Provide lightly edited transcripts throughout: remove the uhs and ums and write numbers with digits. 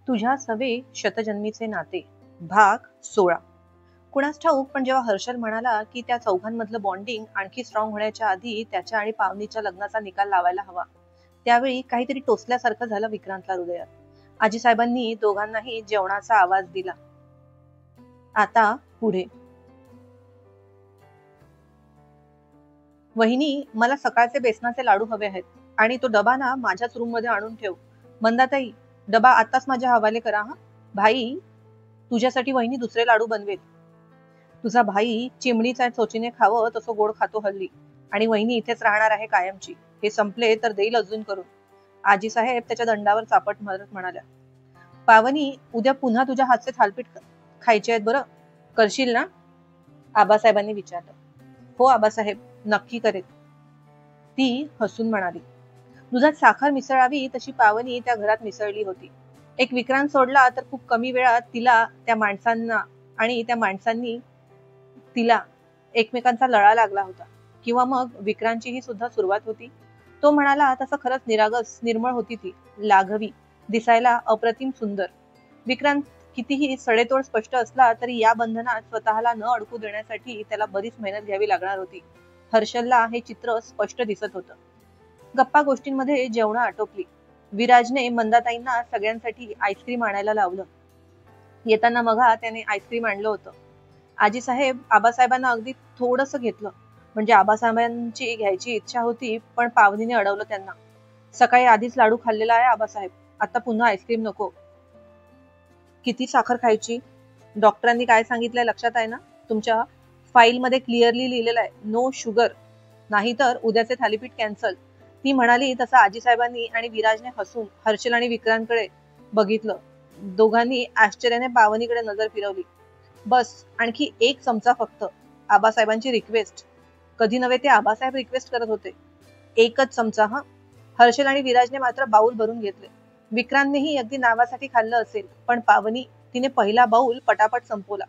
तुझ्या सवे शतजन्मीचे नाते भाग 16. कुणास ठाऊक, पण जेव्हा हर्षल म्हणाला की त्या चौघांमधलं बॉन्डिंग आणखी स्ट्रॉंग होण्याच्या आधी त्याच्या आणि पावनीच्या लग्नाचा निकाल लावायला हवा, त्यावेळी काहीतरी टोचल्यासारखं झालं विक्रांतला हृदयात. आजीसाहेबांनी दोघांनाही जेवणाचा आवाज दिला. आता पुढे. वहिनी, मला सकाळचे बेसनाचे लाडू हवे आहेत आणि तो डबा ना माझ्याच रूम मध्ये आणून ठेव. मंदाताई, डबा आताच माझ्या हवाले करा. हा भाई, तुझ्यासाठी वहिनी दुसरे लाडू बनवेल. तुझा भाई चिमणीचा चोचीने खावं तसं गोड खातो हल्ली, आणि वहिनी इथेच राहणार आहे कायमची. हे संपले तर देईल अजून करून. आजी साहेब त्याच्या दंडावर चापट मारत म्हणाल्या. पावनी, उद्या पुन्हा तुझ्या हातचे थालपीठ खायचे आहेत बरं, करशील ना? आबासाहेबांनी विचारलं. हो आबासाहेब, नक्की करेल, ती हसून म्हणाली. दुधात साखर मिसळावी तशी पावनी त्या घरात मिसळली होती. एक विक्रांत सोडला तर खूप कमी वेळात तिला त्या माणसांनी तिला एकमेकांचा लळा लागला होता. किंवा मग विक्रांतचीही सुद्धा सुरुवात होती. तो म्हणाला तसं खरंच निरागस निर्मळ होती ती, लाघवी, दिसायला अप्रतिम सुंदर. विक्रांत कितीही सडेतोड स्पष्ट असला तरी या बंधनात स्वतःला न अडकू देण्यासाठी त्याला बरीच मेहनत घ्यावी लागणार होती. हर्षलला हे चित्र स्पष्ट दिसत होतं. गप्पा गोष्टींमध्ये जेवणं आटोपली. विराजने मंदाताईंना सगळ्यांसाठी आईस्क्रीम आणायला लावलं. येताना मघा त्याने आईस्क्रीम आणलं होतं. आजीसाहेब आबासाहेबांना अगदी थोडंसं घेतलं, म्हणजे आबासाहेबांची घ्यायची इच्छा होती, पण पावनीने अडवलं त्यांना. सकाळी आधीच लाडू खाल्लेला आहे आबासाहेब, आता पुन्हा आईस्क्रीम नको. किती साखर खायची? डॉक्टरांनी काय सांगितलंय लक्षात आहे ना? तुमच्या फाईलमध्ये क्लिअरली लिहिलेलं आहे, नो शुगर, नाहीतर उद्याचे थालीपीठ कॅन्सल. ती म्हणाली तसं आजीसाहेबांनी आणि विराजने हसून हर्षल आणि विक्रांतकडे बघितलं. दोघांनी आश्चर्याने पावनीकडे नजर फिरवली. बस, आणखी एक चमचा फक्त, आबासाहेबांची रिक्वेस्ट. कधी नव्हे ते आबासाहेब रिक्वेस्ट करत होते. एकच चमचा हा. हर्षल आणि विराजने मात्र बाऊल भरून घेतले. विक्रांतनेही अगदी नावासाठी खाल्लं असेल, पण पावनी, तिने पहिला बाऊल पटापट संपवला.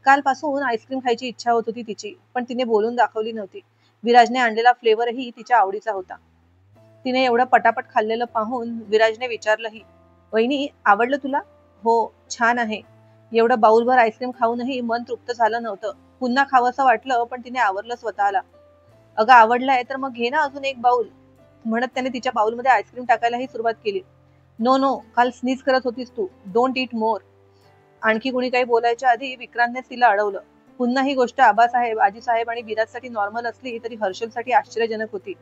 कालपासून आईस्क्रीम खायची इच्छा होत होती तिची, पण तिने बोलून दाखवली नव्हती. विराजने आणलेला फ्लेवरही तिच्या आवडीचा होता. तिने एवढं पटापट खाल्लेलं पाहून विराजने विचारलंही, वहिनी, आवडलं तुला? हो, छान आहे. एवढं बाऊलभर आईस्क्रीम खाऊनही मन तृप्त झालं नव्हतं. पुन्हा खावंसं वाटलं, पण तिने आवरलं स्वतःला. अगं, आवडलाय तर मग घे ना अजून एक बाऊल, म्हणत त्याने तिच्या बाऊलमध्ये आईस्क्रीम टाकायलाही सुरुवात केली. नो नो, काल स्नीज करत होतीस तू, डोंट इट मोर. आणखी कुणी काही बोलायच्या आधी विक्रांतनेच तिला अडवलं. पुन्हा ही गोष्ट आबासाहेब, आजीसाहेब आणि विराजसाठी नॉर्मल असली तरी हर्षलसाठी आश्चर्यजनक होती.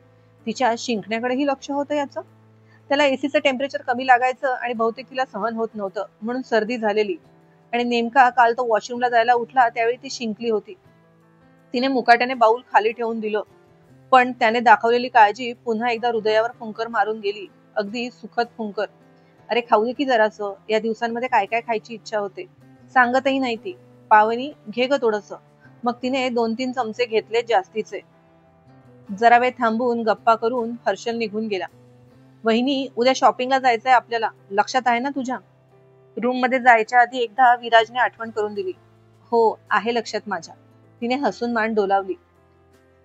तिच्या शिंकण्याकडेही लक्ष होतं याचं. त्याला एसीचं टेम्परेचर कमी लागायचं आणि बहुतेक तिला सहन होत नव्हतं, म्हणून सर्दी झालेली. आणि नेमका काल तो वॉशरूमला जायला उठला त्यावेळी ती शिंकली होती. तिने मुकाट्याने बाऊल खाली ठेवून दिलं, पण त्याने दाखवलेली काळजी पुन्हा एकदा हृदयावर फुंकर मारून गेली, अगदी सुखद फुंकर. अरे खाऊ दे की जरासं, या दिवसांमध्ये काय काय खायची इच्छा होते. सांगतही नाही ती. पावनी, घे ग थोडंसं. मग तिने 2-3 चमचे घेतले जास्तीचे. जरा वेळ थांबून गप्पा करून हर्षल निघून गेला. वहिनी, उद्या शॉपिंगला जायचंय आपल्याला, लक्षात आहे ना तुझ्या? रूम मध्ये जायच्या आधी एकदा विराजने आठवण करून दिली. हो, आहे लक्षात माझ्या. तिने हसून मान डोलावली.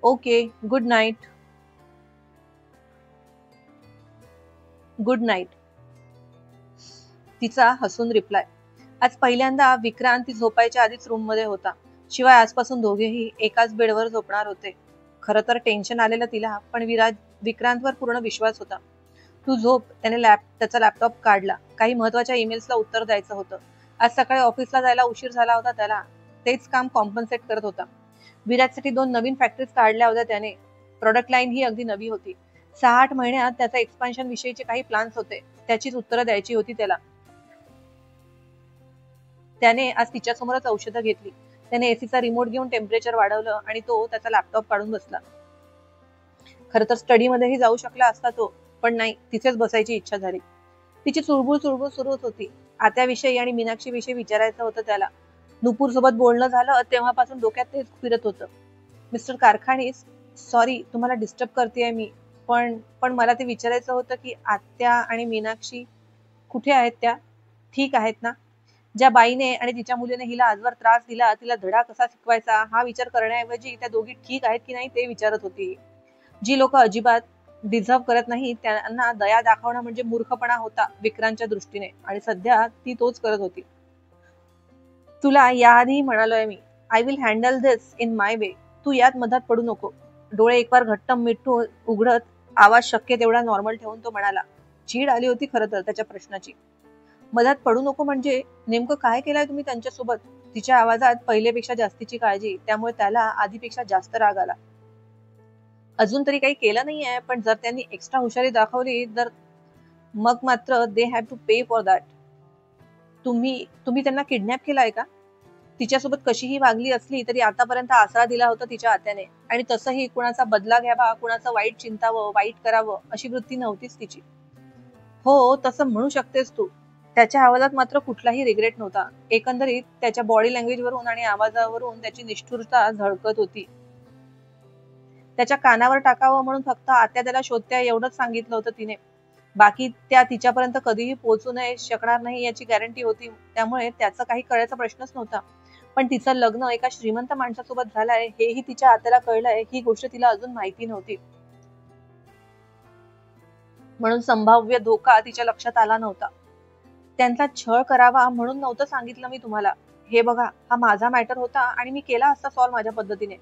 Okay, good night. Good night, तिचा हसून रिप्लाय. आज पहिल्यांदा विक्रांत ती झोपायच्या आधीच रूम मध्ये होता. शिवाय आजपासून दोघेही एकाच बेडवर झोपणार होते. खरं तर टेन्शन आलेलं तिला, पण विक्रांतवर पूर्ण विश्वास होता. तू झोप, त्याने त्याचा लॅपटॉप काढला. काही महत्वाच्या ईमेल्सला उत्तर द्यायचं होतं. आज सकाळी ऑफिसला जायला उशीर झाला होता त्याला. तेच काम कॉम्पन्सेट करत होता. विराजसाठी 2 नवीन फॅक्टरीज काढल्या होत्या त्याने. प्रोडक्ट लाईन ही अगदी नवी होती. 6-8 महिन्यात त्याचा एक्सपान्शन विषयीचे काही प्लॅन्स होते, त्याचीच उत्तरं द्यायची होती त्याला. त्याने आज तिच्यासमोरच औषधं घेतली. त्याने एसीचा रिमोट घेऊन टेम्परेचर वाढवलं आणि तो त्याचा लॅपटॉप काढून बसला. खरं तर स्टडीमध्येही जाऊ शकला असता तो, पण नाही, तिथेच बसायची इच्छा झाली. तिची चुळबुळ सुरूच होती. आत्याविषयी आणि मीनाक्षी विषयी विचारायचं होतं त्याला. नुपूर सोबत बोलणं झालं तेव्हापासून डोक्यात तेच फिरत होतं. मिस्टर कारखानीस, सॉरी तुम्हाला डिस्टर्ब करतेय मी, पण मला ते विचारायचं होतं की आत्या आणि मीनाक्षी कुठे आहेत? त्या ठीक आहेत ना? ज्या बाईने आणि तिच्या मुलीने हिला आजवर त्रास दिला, तिला धडा कसा शिकवायचा हा विचार करण्याऐवजी त्या दोघी ठीक आहेत की नाही ते विचारत होती. जी लोक अजिबात डिझर्व करत नाही त्यांना दया दाखवणं म्हणजे मूर्खपणा होता विक्रांतच्या दृष्टीने, आणि सध्या ती तोच करत होती. तुला याआधी म्हणालोय मी, I will handle this in my way. तू यात मधात पडू नको. डोळे एक बार घट्ट मिटून उघडत आवाज शक्य तेवढा नॉर्मल ठेवून तो म्हणाला. चीड आली होती खरं तर त्याच्या प्रश्नाची. मधात पडू नको म्हणजे नेमकं काय केलंय तुम्ही त्यांच्यासोबत? तिच्या आवाजात पहिलेपेक्षा जास्तीची काळजी, त्यामुळे त्याला आधीपेक्षा जास्त राग आला. अजून तरी काही केलं नाहीये, पण जर त्यांनी एक्स्ट्रा हुशारी दाखवली तर मग मात्र they have to pay for that. तुम्ही तुम्ही त्यांना किडनॅप केलाय का? तिच्यासोबत कशीही वागली असली तरी आतापर्यंत आसरा दिला होता तिच्या आत्याने, आणि तसंही कुणाचा बदला घ्यावा, कुणाचं वाईट चिंतावं, वाईट करावं अशी वृत्ती नव्हतीच तिची. हो, तसं म्हणू शकतेस तू. त्याच्या आवाजात मात्र कुठलाही रिग्रेट नव्हता. एकंदरीत त्याच्या बॉडी लँग्वेजवरून आणि आवाजावरून त्याची निष्ठुरता झळकत होती. त्याच्या कानावर टाकावं म्हणून फक्त आत्या त्याला शोधत्या एवढंच सांगितलं होतं तिने. बाकी त्या तिच्यापर्यंत कधीही पोहोचू नाही शकणार नाही याची गॅरंटी होती, त्यामुळे त्याचं काही कळायचा प्रश्नच नव्हता. पण तिचं लग्न एका श्रीमंत माणसासोबत झालंय हेही तिच्या आत्याला कळलंय, ही गोष्ट तिला अजून माहिती नव्हती. म्हणून संभाव्य धोका तिच्या लक्षात आला नव्हता. त्यांचा छळ करावा म्हणून नव्हतं सांगितलं मी तुम्हाला. हे बघा, हा माझा मॅटर होता आणि मी केला असता सॉल्व्ह माझ्या पद्धतीने.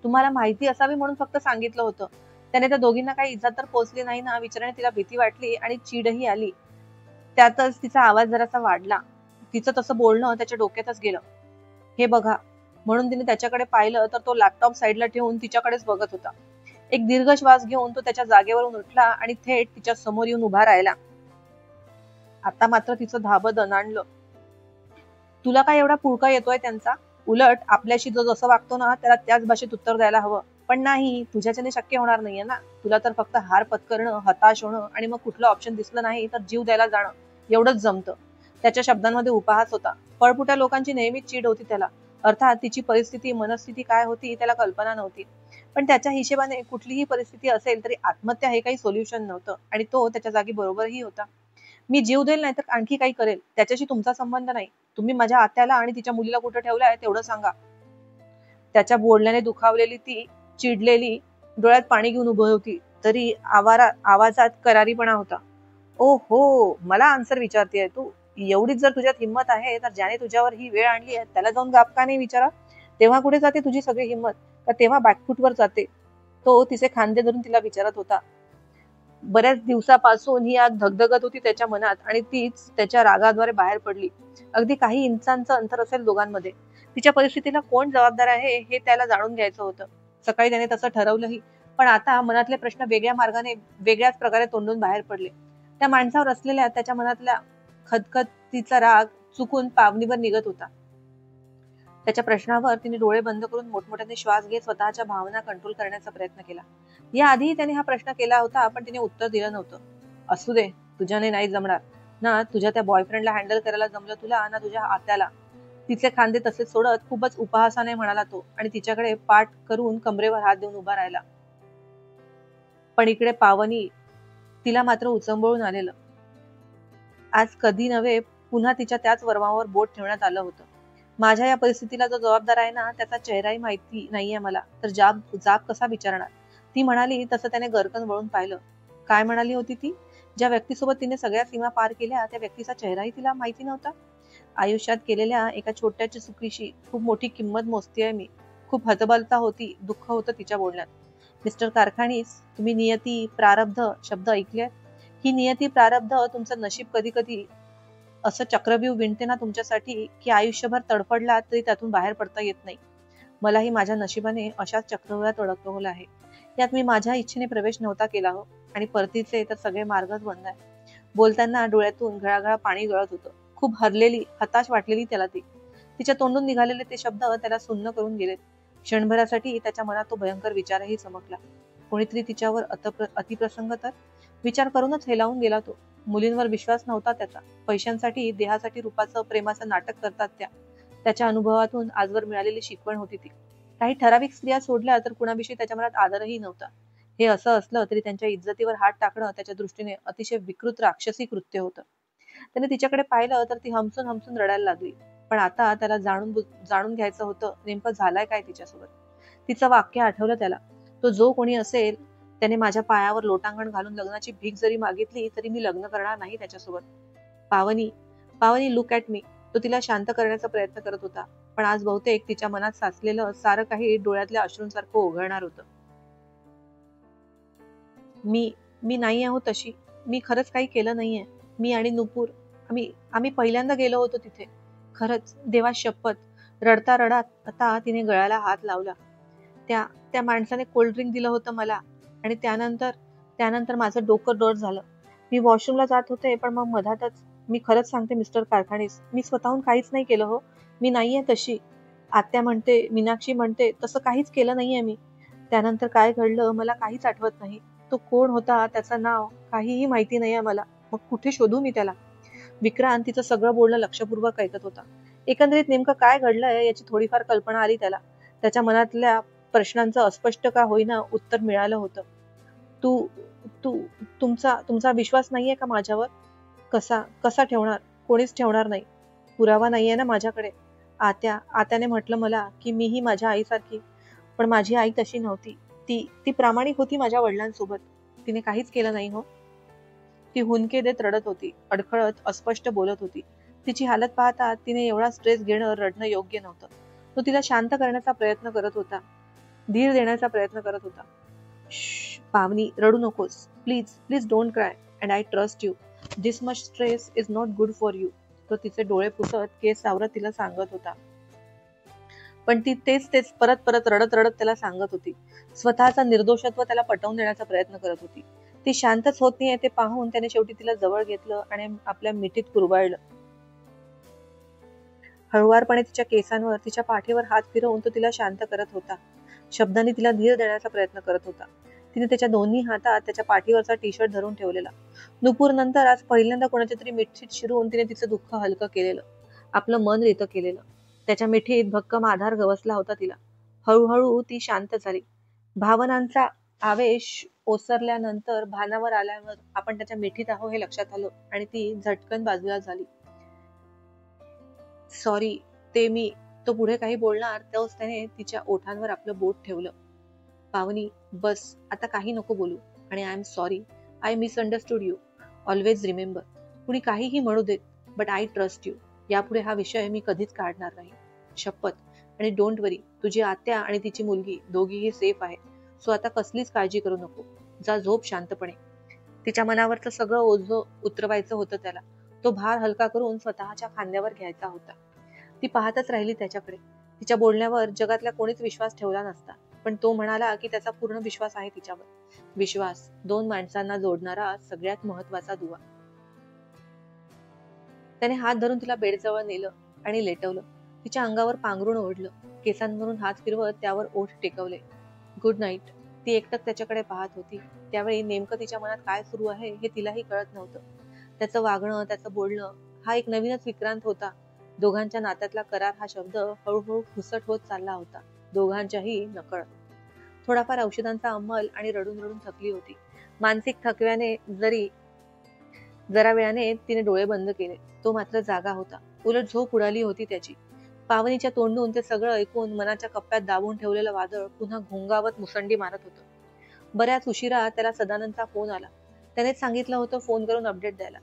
तुम्हाला माहिती असावी म्हणून फक्त सांगितलं होतं. त्याने त्या दोघींना काही इज्जत तर पोहोचली नाही ना विचाराने तिला भीती वाटली आणि चीडही आली. त्यातच तिचा आवाज जरासा वाढला. तिचं तसं बोलणं त्याच्या डोक्यातच गेलं. हे बघा, म्हणून तिने त्याच्याकडे पाहिलं तर तो लॅपटॉप साईडला ठेवून तिच्याकडेच बघत होता. एक दीर्घ श्वास घेऊन तो त्याच्या जागेवरून उठला आणि थेट तिच्या समोर येऊन उभा राहिला. आता मात्र तिचं धाबं दणाणलं. तुला काय एवढा पुळका येतोय त्यांचा? उलट आपल्याशी जो जसं वागतो ना त्याला त्याच भाषेत उत्तर द्यायला हवं. पण नाही, तुझ्याच्याने शक्य होणार नाहीये ना. तुला तर फक्त हार पत्करणं, हताश होणं आणि मग कुठलं ऑप्शन दिसलं नाही तर जीव द्यायला जाणं एवढंच जमतं. त्याच्या शब्दांमध्ये उपहास होता. पळपुट्या लोकांची नेहमीच चीड होती त्याला. अर्थात तिची परिस्थिती, मनस्थिती काय होती त्याला कल्पना नव्हती. पण त्याच्या हिशेबाने कुठलीही परिस्थिती असेल तरी आत्महत्या हे काही सोल्युशन नव्हतं, आणि तो त्याच्या जागी बरोबरही होता. मी जीव देईल नाही तर आणखी काही करेल, त्याच्याशी तुमचा संबंध नाही. तुम्ही माझ्या आत्याला आणि तिच्या मुलीला कुठे ठेवलंय तेवढं सांगा. त्याच्या बोलण्याने दुखावलेली ती चिडलेली डोळ्यात पाणी घेऊन उभी होती, तरी आवाजात करारीपणा होता. ओ हो, मला आन्सर विचारतेय तू? एवढीच जर तुझ्यात हिंमत आहे तर ज्याने तुझ्यावर ही वेळ आणली आहे त्याला जाऊन गाप का नाही विचारा. तेव्हा कुठे जाते तुझी सगळी हिंमत? का तेव्हा बॅकफूटवर जाते? तो तिचे खांदे धरून तिला विचारत होता. बऱ्याच दिवसापासून ही आग धगधगत होती त्याच्या मनात, आणि तीच त्याच्या रागाद्वारे बाहेर पडली. अगदी काही इंचांचं अंतर असेल दोघांमध्ये. तिच्या परिस्थितीला कोण जबाबदार आहे हे त्याला जाणून घ्यायचं होतं. सकाळी त्याने तसं ठरवलंही, पण आता मनातले प्रश्न वेगळ्या मार्गाने, वेगळ्याच प्रकारे तोंडून बाहेर पडले. त्या माणसावर असलेल्या त्याच्या मनातल्या खदखदीचा राग चुकून पावनीवर निघत होता. त्याच्या प्रश्नावर तिने डोळे बंद करून मोठमोठ्याने श्वास घेत स्वतःच्या भावना कंट्रोल करण्याचा प्रयत्न केला. याआधी त्याने हा प्रश्न केला होता, पण तिने उत्तर दिलं नव्हतं. असू दे, तुझ्याने नाही जमणार ना. तुझ्या त्या बॉयफ्रेंडला हँडल करायला जमलं तुला ना तुझ्या आत्याला. तिचे खांदे तसेच सोडत खूपच उपहासाने म्हणाला तो, आणि तिच्याकडे पाठ करून कमरेवर हात देऊन उभा राहिला. पण इकडे पावनी, तिला मात्र उचंबळून आलेलं. आज कधी नव्हे पुन्हा तिच्या त्याच वर्मावर बोट ठेवण्यात आलं होतं. माझ्या या परिस्थितीला जो जबाबदार आहे ना त्याचा चेहराही माहिती नाहीये मला, तर जाब कसा विचारणार? ती म्हणाली तसं त्याने गरकन वळून पाहिलं. काय म्हणाली होती ती? ज्या व्यक्तीसोबत तिने सगळ्या सीमा पार केल्या त्या व्यक्तीचा चेहराही तिला माहिती नव्हता. आयुष्यात केलेल्या एका छोट्याच्या चुकीशी खूप मोठी किंमत मोजतीये मी. खूप हतबलता होती, दुःख होतं तिच्या बोलण्यात. मिस्टर कारखानीस, तुम्ही नियती, प्रारब्ध शब्द ऐकले? ही नियती, प्रारब्ध तुमचं नशीब कधी कधी असं चक्रव्यूह विणते ना तुमच्यासाठी, की आयुष्यभर तडफडला तरी त्यातून बाहेर पडता येत नाही. मलाही माझ्या नशिबाने अशाच चक्रव्यूहात अडकवलं आहे. यात मी माझ्या इच्छेने प्रवेश नव्हता केला हो, आणि परतीचे तर सगळे मार्गच बंद आहे. बोलताना डोळ्यातून घळाघळा पाणी गळत होतं. खूप हरलेली, हताश वाटलेली त्याला ती. तिच्या तोंडून निघालेले ते शब्द त्याला सुन्न करून गेलेत. क्षणभरासाठी त्याच्या मनात तो भयंकर विचारही चमकला. कोणीतरी तिच्यावर अतिप्रसंग तर? विचार करूनच हेलावून गेला तो. मुलींवर विश्वास नव्हता त्याचा. पैशांसाठी, देहासाठी रूपाचं, प्रेमाचं नाटक करतात त्या. त्याच्या अनुभवातून आजवर मिळालेली शिकवण होती ती. काही ठराविक स्त्रिया सोडल्या तर कुणाविषयी त्याच्या मनात आदरही नव्हता. हे असं असलं तरी त्यांच्या इज्जतीवर हात टाकणं त्याच्या दृष्टीने अतिशय विकृत, राक्षसी कृत्य होतं. त्याने तिच्याकडे पाहिलं तर ती हमसून हमसून रडायला लागली. पण आता त्याला जाणून घ्यायचं होतं नेमकं झालंय काय तिच्यासोबत. तिचं वाक्य आठवलं त्याला. तो जो कोणी असेल त्याने माझ्या पायावर लोटांगण घालून लग्नाची भीक जरी मागितली तरी मी लग्न करणार नाही त्याच्यासोबत. पावनी, पावनी लुक ॲट मी. तो तिला शांत करण्याचा प्रयत्न करत होता, पण आज बहुतेक तिच्या मनात साचलेलं सारं काही डोळ्यातल्या अश्रूंसारखं ओघळणार होतं. मी मी नाही आहो तशी. मी खरंच काही केलं नाहीये. मी आणि नुपूर, आम्ही आम्ही पहिल्यांदा गेलो होतो तिथे. खरंच, देवा शपथ. रडता रडत आता तिने गळ्याला हात लावला. त्या त्या माणसाने कोल्ड ड्रिंक दिलं होतं मला, आणि त्यानंतर त्यानंतर माझं डोकं डोर झालं. मी वॉशरूमला जात होते, पण मग मधातच. मी खरंच सांगते मिस्टर कारखानीस, मी स्वतःहून काहीच नाही केलं हो. मी नाहीये तशी. आत्या म्हणते, मीनाक्षी म्हणते, तसं काहीच केलं नाहीये मी. त्यानंतर काय घडलं मला काहीच आठवत नाही. तो कोण होता, त्याचं नाव काहीही माहिती नाहीये मला. मग कुठे शोधू मी त्याला? विक्रांत तिचं सगळं बोलणं लक्षपूर्वक ऐकत होता. एकंदरीत नेमकं काय घडलंय याची थोडीफार कल्पना आली त्याला. त्याच्या मनातल्या प्रश्नांचं अस्पष्ट का होईना उत्तर मिळालं होतं. तू तू तुमचा तुमचा विश्वास नाहीये का माझ्यावर? कसा कसा ठेवणार? कोणीच ठेवणार नाही. पुरावा नाहीये ना माझ्याकडे. आत्याने म्हटलं मला की मीही माझ्या आईसारखी. पण माझी आई तशी नव्हती. ती ती प्रामाणिक होती माझ्या वडिलांसोबत. तिने काहीच केलं नाही हो. ती हुंदके देत रडत होती, अडखळत अस्पष्ट बोलत होती. तिची हालत पाहता तिने एवढा स्ट्रेस घेणं रडणं योग्य नव्हतं. तो तिला शांत करण्याचा प्रयत्न करत होता, धीर देण्याचा प्रयत्न करत होता. पावनी, रडू नकोस. Please please don't cry, and I trust you. This much stress is not good for you. तो तिचे डोळे पुसत केस सावरत तिला सांगत होता. पण ती तेच तेच परत परत रडत रडत त्याला सांगत होती. स्वतःचा निर्दोषत्व त्याला पटवून देण्याचा प्रयत्न करत होती. ती शांतच होत नाहीये ते पाहून त्याने शेवटी तिला जवळ घेतलं आणि आपल्या मिठीत कुरवाळलं. हळुवारपणे तिच्या केसांवर, तिच्या पाठीवर हात फिरवून तो तिला शांत करत होता. शब्दांनी तिला धीर देण्याचा प्रयत्न करत होता. तिने त्याच्या दोन्ही हातात त्याच्या पाठीवरचा टी शर्ट धरून ठेवलेला. नुपूर नंतर आज पहिल्यांदा कोणाच्या तरी मिठीत शिरून तिने तिचं दुःख हलकं केलेलं, आपलं मन रितं केलेलं. त्याच्या मिठीत भक्कम आधार गवसला होता तिला. हळूहळू ती शांत झाली. भावनांचा आवेश ओसरल्यानंतर, भानावर आल्यावर आपण त्याच्या मिठीत आहो हे लक्षात आलं आणि ती झटकन बाजूला झाली. सॉरी, ते मी. तो पुढे काही बोलणार तेव्हाच त्याने तिच्या ओठांवर आपलं बोट ठेवलं. पावनी, बस आता काही नको बोलू. आणि I am sorry. I misunderstood you. Always remember, कुणी काहीही म्हणू देत, बट आय ट्रस्ट यू. यापुढे हा विषय मी कधीच काढणार नाही. शपथ. आणि डोंट वरी, तुझी आत्या आणि तिची मुलगी दोघीही सेफ आहे. सो आता कसलीच काळजी करू नको. जा झोप शांतपणे. तिच्या मनावरचं सगळं ओझं उतरवायचं होतं त्याला. तो भार हलका करून स्वतःच्या खांद्यावर घ्यायचा होता. ती पाहतच राहिली त्याच्याकडे. तिच्या बोलण्यावर जगातला कोणीच विश्वास ठेवला नसता, पण तो म्हणाला की त्याचा पूर्ण विश्वास आहे तिच्यावर. विश्वास, दोन माणसांना जोडणारा सगळ्यात महत्वाचा दुवा. त्याने हात धरून तिला बेडजवळ नेलं आणि लेटवलं. तिच्या अंगावर पांघरून ओढलं. केसांवरून हात फिरवत त्यावर ओठ टेकवले. Good night. ती एकटक त्याच्याकडे पाहत होती. त्यावेळी नेमकं तिच्या मनात काय सुरू आहे हे तिलाही कळत नव्हतं. त्याचं वागणं, त्याचं बोलणं हा एक नवीनच विक्रांत होता. दोघांच्या नात्यातला करार हा शब्द हळूहळू फुसट होत चालला होता, दोघांच्याही नकळत. थोडाफार औषधांचा अंमल आणि रडून रडून थकली होती. मानसिक थकव्याने जरा वेळाने तिने डोळे बंद केले. तो मात्र जागा होता. उलट झोप उडाली होती त्याची. पावनीच्या तोंडून ते सगळं ऐकून मनाच्या कप्प्यात दाबून ठेवलेलं वादळ पुन्हा घोंगावत मुसंडी मारत होतं. बऱ्याच उशिरा त्याला सदानंदचा फोन आला. त्यानेच सांगितलं होतं फोन करून अपडेट द्यायला.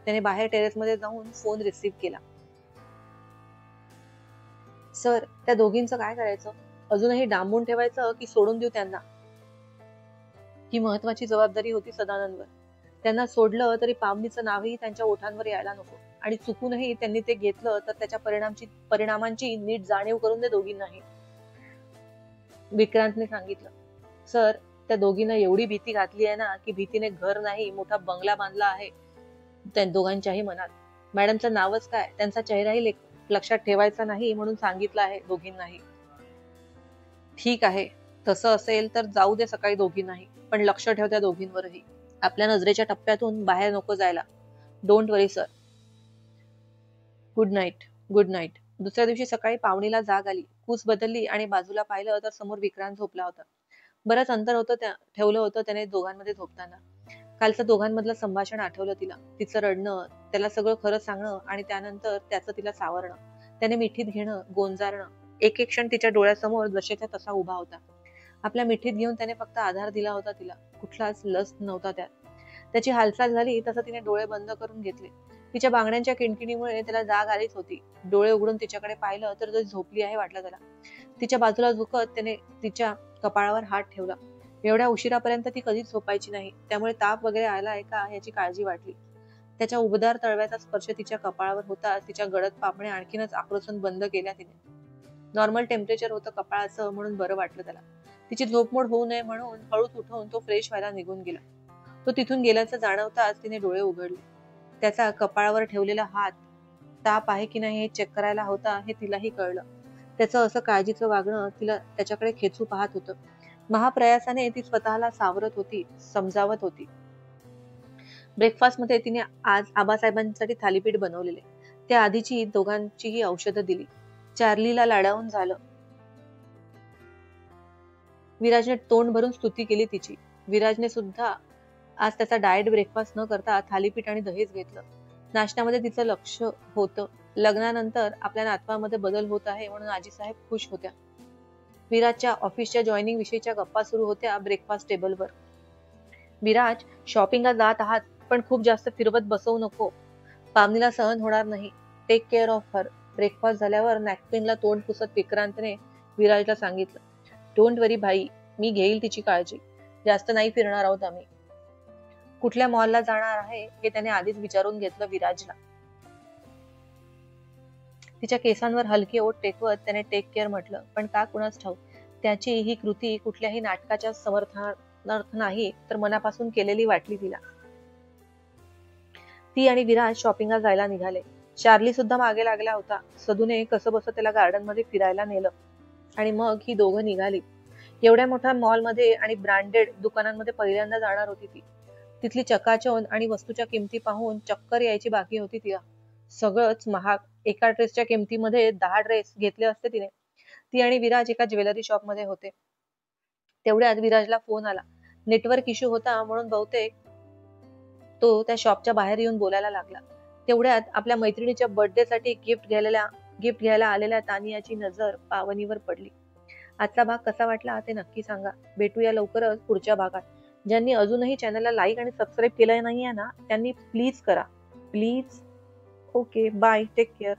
त्याने बाहेर टेरेसमध्ये जाऊन फोन रिसीव्ह केला. सर, त्या दोघींचं काय करायचं? अजूनही डांबून ठेवायचं की सोडून देऊ त्यांना? ही महत्वाची जबाबदारी होती सदानंदवर. त्यांना सोडलं तरी पावनीचं नावही त्यांच्या ओठांवर यायला नको. आणि चुकूनही त्यांनी ते घेतलं तर त्याच्या परिणामांची नीट जाणीव करून दे दोघींनाही. विक्रांतने सांगितलं. सर, त्या दोघींना एवढी भीती घातली आहे ना की भीतीने घर नाही मोठा बंगला बांधला आहे त्या दोघांच्याही मनात. मॅडमचं नावच काय, त्यांचा चेहराही लक्षात ठेवायचा नाही म्हणून सांगितलं आहे दोघींनाही. ठीक आहे, तसं असेल तर जाऊ दे सकाळी दोघींनाही, पण लक्ष ठेव त्या दोघींवरही. आपल्या नजरेच्या टप्प्यातून बाहेर नको जायला. Don't worry sir. Good night. Good night. दुसऱ्या दिवशी सकाळी पावणीला जाग आली. कूस बदलली आणि बाजूला पाहिलं तर समोर विक्रांत झोपला होता. बरंच अंतर ठेवलं होतं त्याने दोघांमध्ये झोपताना. कालचं दोघांमधलं संभाषण आठवलं तिला. तिचं रडणं, त्याला सगळं खरं सांगणं आणि त्यानंतर त्याचं तिला सावरणं, त्याने मिठीत घेणं, गोंजारणं. एक एक क्षण तिच्या डोळ्यासमोर जशाच्या तसा उभा होता. आपल्या मिठीत घेऊन त्याने फक्त आधार दिला होता तिला. कुठलाच लस नव्हता त्यात. त्याची हालचाल झाली तसं तिने डोळे बंद करून घेतले. तिच्या बांगड्यांच्या किणकिणीमुळे त्याला जाग आलीच होती. डोळे उघडून तिच्याकडे पाहिलं तर ती झोपली आहे वाटलं त्याला. तिच्या बाजूला झुकत त्याने तिच्या कपाळावर हात ठेवला. एवढ्या उशिरापर्यंत ती कधीच झोपायची नाही, त्यामुळे ताप वगैरे आलाय का याची काळजी वाटली. त्याच्या उबदार तळव्याचा स्पर्श तिच्या कपाळावर होता. तिच्या गडद पापण्या आणखीनच आक्रोशून बंद केल्या तिने. नॉर्मल टेम्परेचर होतं कपाळाचं म्हणून बरं वाटलं त्याला. तिची झोपमोड होऊ नये म्हणून हळूच उठवून तो फ्रेश व्हायला निघून गेला. तो तिथून गेल्याचं जाणवताच तिने डोळे उघडले. त्याचा कपाळावर ठेवलेला हात ताप आहे की नाही हे चेक करायला होता हे तिलाही कळलं. त्याचं असं काळजीचं वागणं तिला त्याच्याकडे खेचू पाहत होतं. महाप्रयासाने ती स्वतःला सावरत होती, समजावत होती. ब्रेकफास्ट मध्ये तिने आज आबासाहेबांसाठी थालीपीठ बनवलेले. त्या आधीची दोघांचीही औषधं दिली. चार्लीला लाडावून झालं. विराजने तोंड भरून स्तुती केली तिची. विराजने सुद्धा आज त्याचा डाएट ब्रेकफास्ट न करता थालीपीठ आणि दहीच घेतलं. नाश्त्यामध्ये तिचं लक्ष होतं. लग्नानंतर आपल्या नातवामध्ये बदल होत आहे म्हणून आजीसाहेब खुश होत्या. विराजच्या ऑफिसच्या जॉईनिंग विषयीच्या गप्पा सुरू होत्या ब्रेकफास्ट टेबलवर. विराज, शॉपिंगला जात आहात पण खूप जास्त फिरवत बसवू नको. पामनीला सहन होणार नाही. Take care of her. Breakfast झाल्यावर नॅपकिनला तोंड पुसत विक्रांतने विराजला सांगितलं. डोंट वरी भाई, मी घेईल तिची काळजी. जास्त नाही फिरणार आहोत आम्ही. कुठल्या मॉलला जाणार आहे हे त्याने आधीच विचारून घेतलं विराजला. तिच्या केसांवर हलके ओठ टेकवत त्याने टेक केअर म्हटलं. पण का कुणास ठाऊक त्याची ही कृती कुठल्याही नाटकाच्या समर्थनार्थ नाही तर मनापासून केलेली वाटली तिला. ती आणि विराज शॉपिंगला जायला निघाले. चार्ली सुद्धा मागे लागला होता. सदूने कसं बसं त्याला गार्डन मध्ये फिरायला नेलं आणि मग ही दोघं निघाली. एवढ्या मोठ्या मॉलमध्ये आणि ब्रँडेड दुकानांमध्ये पहिल्यांदा जाणार होती ती. तिथली चकाचौंध आणि वस्तूच्या किमती पाहून चक्कर यायची बाकी होती तिला. सगळंच महाग. एका ड्रेसच्या किमतीमध्ये 10 ड्रेस घेतले असते तिने. ती आणि विराज एका ज्वेलरी शॉप मध्ये होते. तेवढ्यात विराजला फोन आला. नेटवर्क इश्यू होता म्हणून बहुतेक तो त्या शॉपच्या बाहेर येऊन बोलायला लागला. तेवढ्यात आपल्या मैत्रिणीच्या बर्थडेसाठी गिफ्ट घ्यायला आलेल्या तानियाची नजर पावनीवर पडली. आजचा भाग कसा वाटला ते नक्की सांगा. भेटूया लवकरच पुढच्या भागात. ज्यांनी अजूनही चॅनलला लाईक आणि सबस्क्राईब केलं नाहीये ना त्यांनी प्लीज करा. Please. Okay, bye, take care.